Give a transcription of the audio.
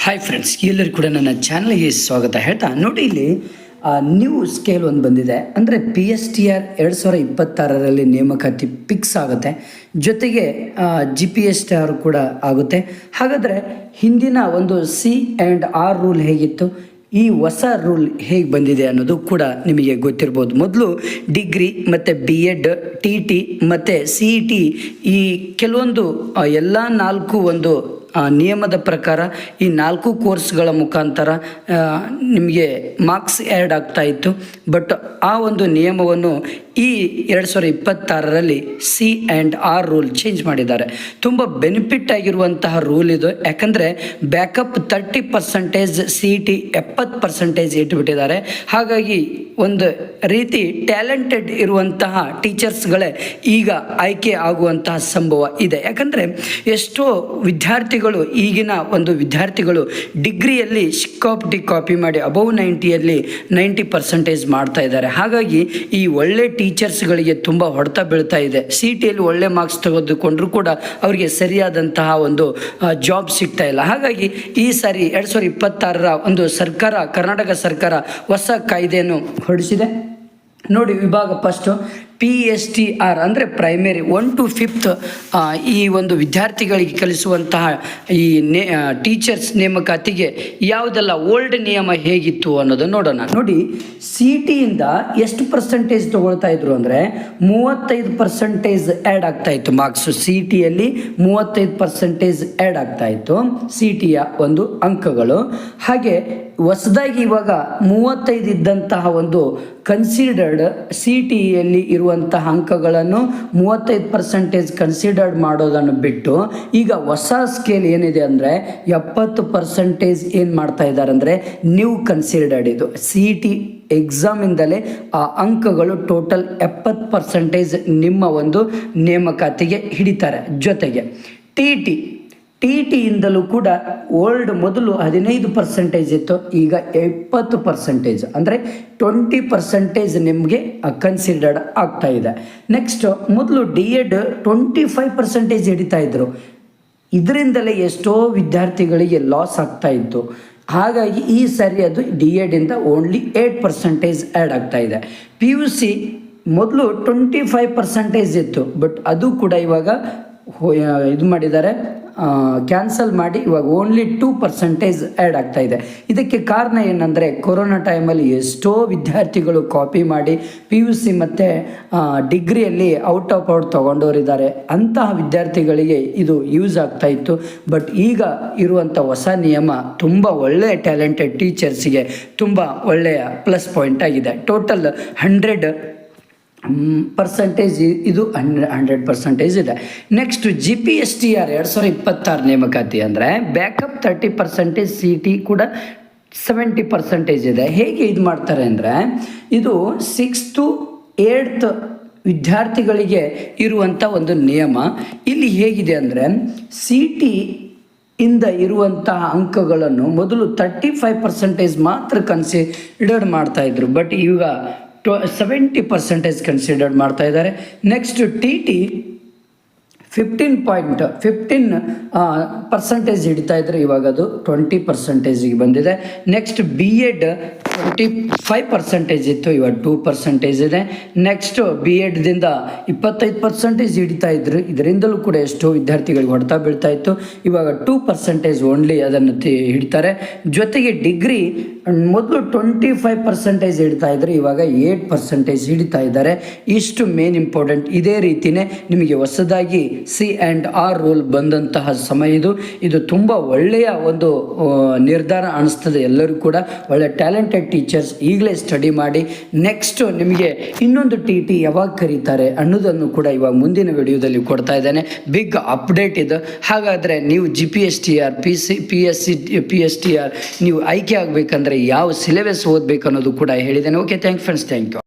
Hi friends, ಎಲ್ಲರಿಗೂ ಕೂಡ ನನ್ನ ಚಾನಲ್ಗೆ ಸ್ವಾಗತ. ಹೇಳ್ತಾ ನೋಡಿ, ಇಲ್ಲಿ ನ್ಯೂ ಸ್ಕೇಲ್ ಒಂದು ಬಂದಿದೆ. ಅಂದರೆ PSTR 2026ರಲ್ಲಿ ನೇಮಕಾತಿ ಫಿಕ್ಸ್ ಆಗುತ್ತೆ. ಜೊತೆಗೆ GPSTR ಕೂಡ ಆಗುತ್ತೆ. ಹಾಗಾದರೆ ಹಿಂದಿನ ಒಂದು C&R ರೂಲ್ ಹೇಗಿತ್ತು, ಈ ಹೊಸ ರೂಲ್ ಹೇಗೆ ಬಂದಿದೆ ಅನ್ನೋದು ಕೂಡ ನಿಮಗೆ ಗೊತ್ತಿರ್ಬೋದು. ಮೊದಲು ಡಿಗ್ರಿ ಮತ್ತು BEd, TT ಮತ್ತು CET ಈ ಕೆಲವೊಂದು ಎಲ್ಲ 4 ಒಂದು ನಿಯಮದ ಪ್ರಕಾರ ಈ 4 ಕೋರ್ಸ್ಗಳ ಮುಖಾಂತರ ನಿಮಗೆ ಮಾರ್ಕ್ಸ್ ಆ್ಯಡ್ ಆಗ್ತಾಯಿತ್ತು. ಬಟ್ ಆ ಒಂದು ನಿಯಮವನ್ನು ಈ 2026ರಲ್ಲಿ C&R ರೂಲ್ ಚೇಂಜ್ ಮಾಡಿದ್ದಾರೆ. ತುಂಬ ಬೆನಿಫಿಟ್ ಆಗಿರುವಂತಹ ರೂಲ್ ಇದು. ಯಾಕಂದರೆ ಬ್ಯಾಕಪ್ 30% CET 70% ಇಟ್ಬಿಟ್ಟಿದ್ದಾರೆ. ಹಾಗಾಗಿ ಒಂದು ರೀತಿ ಟ್ಯಾಲೆಂಟೆಡ್ ಇರುವಂತಹ ಟೀಚರ್ಸ್ಗಳೇ ಈಗ ಆಯ್ಕೆ ಆಗುವಂತಹ ಸಂಭವ ಇದೆ. ಯಾಕಂದರೆ ಎಷ್ಟೋ ಈಗಿನ ಒಂದು ವಿದ್ಯಾರ್ಥಿಗಳು ಡಿಗ್ರಿಯಲ್ಲಿ ಸಿಕ್ಕಾಪಟ್ಟಿ ಕಾಪಿ ಮಾಡಿ ಅಬೌವ್ 90ಯಲ್ಲಿ 90% ಮಾಡ್ತಾ ಇದ್ದಾರೆ. ಹಾಗಾಗಿ ಈ ಒಳ್ಳೆ ಟೀಚರ್ಸ್ಗಳಿಗೆ ತುಂಬ ಹೊಡೆತ ಬೀಳ್ತಾ ಇದೆ. CETಯಲ್ಲಿ ಒಳ್ಳೆ ಮಾರ್ಕ್ಸ್ ತೆಗೆದುಕೊಂಡ್ರೂ ಕೂಡ ಅವರಿಗೆ ಸರಿಯಾದಂತಹ ಒಂದು ಜಾಬ್ ಸಿಗ್ತಾ ಇಲ್ಲ. ಹಾಗಾಗಿ ಈ ಸಾರಿ 2026ರ ಒಂದು ಕರ್ನಾಟಕ ಸರ್ಕಾರ ಹೊಸ ಕಾಯ್ದೆಯನ್ನು ಹೊರಡಿಸಿದೆ. ನೋಡಿ, ವಿಭಾಗ ಫಸ್ಟು PSTR ಅಂದರೆ ಪ್ರೈಮರಿ 1 to 5th ಈ ಒಂದು ವಿದ್ಯಾರ್ಥಿಗಳಿಗೆ ಕಲಿಸುವಂತಹ ಈ ಟೀಚರ್ಸ್ ನೇಮಕಾತಿಗೆ ಯಾವುದೆಲ್ಲ ಓಲ್ಡ್ ನಿಯಮ ಹೇಗಿತ್ತು ಅನ್ನೋದನ್ನು ನೋಡೋಣ. ನೋಡಿ, CETಯಿಂದ ಎಷ್ಟು ಪರ್ಸೆಂಟೇಜ್ ತೊಗೊಳ್ತಾ ಇದ್ರು ಅಂದರೆ 35% ಆ್ಯಡ್ ಆಗ್ತಾಯಿತ್ತು ಮಾರ್ಕ್ಸು. CETಯಲ್ಲಿ 35% ಆ್ಯಡ್ ಆಗ್ತಾಯಿತ್ತು CETಯ ಒಂದು ಅಂಕಗಳು. ಹಾಗೆ ಹೊಸದಾಗಿ ಇವಾಗ 35 ಇದ್ದಂತಹ ಒಂದು ಕನ್ಸಿಡರ್ಡ್ CETಯಲ್ಲಿ ಇರುವಂತಹ ಅಂಕಗಳನ್ನು 35% ಕನ್ಸಿಡರ್ಡ್ ಮಾಡೋದನ್ನು ಬಿಟ್ಟು ಈಗ ಹೊಸ ಸ್ಕೇಲ್ ಏನಿದೆ ಅಂದರೆ 70% ಏನು ಮಾಡ್ತಾ ಇದ್ದಾರೆ ಅಂದರೆ ನ್ಯೂ ಕನ್ಸಿಡರ್ಡ್. ಇದು CET ಎಕ್ಸಾಮಿಂದಲೇ ಆ ಅಂಕಗಳು ಟೋಟಲ್ 70% ನಿಮ್ಮ ಒಂದು ನೇಮಕಾತಿಗೆ ಹಿಡಿತಾರೆ. ಜೊತೆಗೆ TTಯಿಂದಲೂ ಕೂಡ ಮೊದಲು 15% ಇತ್ತು, ಈಗ 20% ಅಂದರೆ 20% ನಿಮಗೆ ಕನ್ಸಿಡರ್ಡ್ ಆಗ್ತಾ ಇದೆ. ನೆಕ್ಸ್ಟ್, ಮೊದಲು DEd 25% ಹಿಡಿತಾ ಇದ್ರು. ಇದರಿಂದಲೇ ಎಷ್ಟೋ ವಿದ್ಯಾರ್ಥಿಗಳಿಗೆ ಲಾಸ್ ಆಗ್ತಾ ಇತ್ತು. ಹಾಗಾಗಿ ಈ ಸರಿ ಅದು DEdಯಿಂದ ಓನ್ಲಿ 8% ಆ್ಯಡ್ ಆಗ್ತಾ ಇದೆ. PUC ಮೊದಲು 25% ಇತ್ತು, ಬಟ್ ಅದು ಕೂಡ ಇವಾಗ ಇದು ಮಾಡಿದ್ದಾರೆ, ಕ್ಯಾನ್ಸಲ್ ಮಾಡಿ ಇವಾಗ ಓನ್ಲಿ 2% ಆ್ಯಡ್ ಆಗ್ತಾ ಇದೆ. ಇದಕ್ಕೆ ಕಾರಣ ಏನಂದರೆ ಕೊರೋನಾ ಟೈಮಲ್ಲಿ ಎಷ್ಟೋ ವಿದ್ಯಾರ್ಥಿಗಳು ಕಾಪಿ ಮಾಡಿ PUC ಮತ್ತು ಡಿಗ್ರಿಯಲ್ಲಿ ಔಟ್ ತೊಗೊಂಡವರಿದ್ದಾರೆ. ಅಂತಹ ವಿದ್ಯಾರ್ಥಿಗಳಿಗೆ ಇದು ಯೂಸ್ ಆಗ್ತಾ ಇತ್ತು. ಬಟ್ ಈಗ ಇರುವಂಥ ಹೊಸ ನಿಯಮ ತುಂಬ ಒಳ್ಳೆಯ ಟ್ಯಾಲೆಂಟೆಡ್ ಟೀಚರ್ಸಿಗೆ ತುಂಬ ಒಳ್ಳೆಯ ಪ್ಲಸ್ ಪಾಯಿಂಟ್ ಆಗಿದೆ. ಟೋಟಲ್ 100% ಇದು 100% ಇದೆ. ನೆಕ್ಸ್ಟ್, GPSTR 2026 ನೇಮಕಾತಿ ಅಂದರೆ ಬ್ಯಾಕಪ್ 30%, CET ಕೂಡ 70% ಇದೆ. ಹೇಗೆ ಇದು ಮಾಡ್ತಾರೆ ಅಂದರೆ ಇದು 6th to 8th ವಿದ್ಯಾರ್ಥಿಗಳಿಗೆ ಇರುವಂಥ ಒಂದು ನಿಯಮ. ಇಲ್ಲಿ ಹೇಗಿದೆ ಅಂದರೆ CET ಇಂದ ಇರುವಂತಹ ಅಂಕಗಳನ್ನು ಮೊದಲು 35% ಮಾತ್ರ ಕನ್ಸಿಡರ್ಡ್ ಮಾಡ್ತಾಯಿದ್ರು, ಬಟ್ ಈಗ 70% ಕನ್ಸಿಡರ್ಡ್ ಮಾಡ್ತಾ ಇದ್ದಾರೆ. ನೆಕ್ಸ್ಟ್, TT 15% ಹಿಡಿತಾ ಇದ್ರೆ ಇವಾಗ ಅದು 20% ಬಂದಿದೆ. ನೆಕ್ಸ್ಟ್, BEd 25% ಇತ್ತು, ಇವಾಗ 2% ಇದೆ. ನೆಕ್ಸ್ಟ್, BEdದಿಂದ 25% ಹಿಡಿತಾ ಇದ್ರು. ಇದರಿಂದಲೂ ಕೂಡ ಎಷ್ಟೋ ವಿದ್ಯಾರ್ಥಿಗಳಿಗೆ ಹೊಡೆತ ಬೀಳ್ತಾ ಇತ್ತು. ಇವಾಗ 2% ಓನ್ಲಿ ಅದನ್ನು ಹಿಡಿತಾರೆ. ಜೊತೆಗೆ ಡಿಗ್ರಿ ಮೊದಲು 25% ಹಿಡಿತಾ ಇದ್ರು, ಇವಾಗ 8% ಹಿಡಿತಾ ಇದ್ದಾರೆ. ಇಷ್ಟು ಮೇನ್ ಇಂಪಾರ್ಟೆಂಟ್. ಇದೇ ರೀತಿಯೇ ನಿಮಗೆ ಹೊಸದಾಗಿ C&R ರೂಲ್ ಬಂದಂತಹ ಸಮಯ ಇದು ತುಂಬ ಒಳ್ಳೆಯ ಒಂದು ನಿರ್ಧಾರ ಅನಿಸ್ತದೆ. ಎಲ್ಲರೂ ಕೂಡ ಒಳ್ಳೆ ಟ್ಯಾಲೆಂಟೆಡ್ ಟೀಚರ್ಸ್ ಈಗಲೇ ಸ್ಟಡಿ ಮಾಡಿ ನೆಕ್ಸ್ಟ್ ನಿಮಗೆ ಇನ್ನೊಂದು TT ಯಾವಾಗ ಕರೀತಾರೆ ಅನ್ನೋದನ್ನು ಕೂಡ ಇವಾಗ ಮುಂದಿನ ವಿಡಿಯೋದಲ್ಲಿ ಕೊಡ್ತಾ ಇದ್ದೇನೆ. ಬಿಗ್ ಅಪ್ಡೇಟ್ ಇದು. ಹಾಗಾದರೆ ನೀವು GPSTR PSTR ನೀವು ಆಯ್ಕೆ ಆಗಬೇಕಂದ್ರೆ ಯಾವ ಸಿಲೆಬಸ್ ಓದಬೇಕು ಅನ್ನೋದು ಕೂಡ ಹೇಳಿದ್ದೇನೆ. Okay, thank you.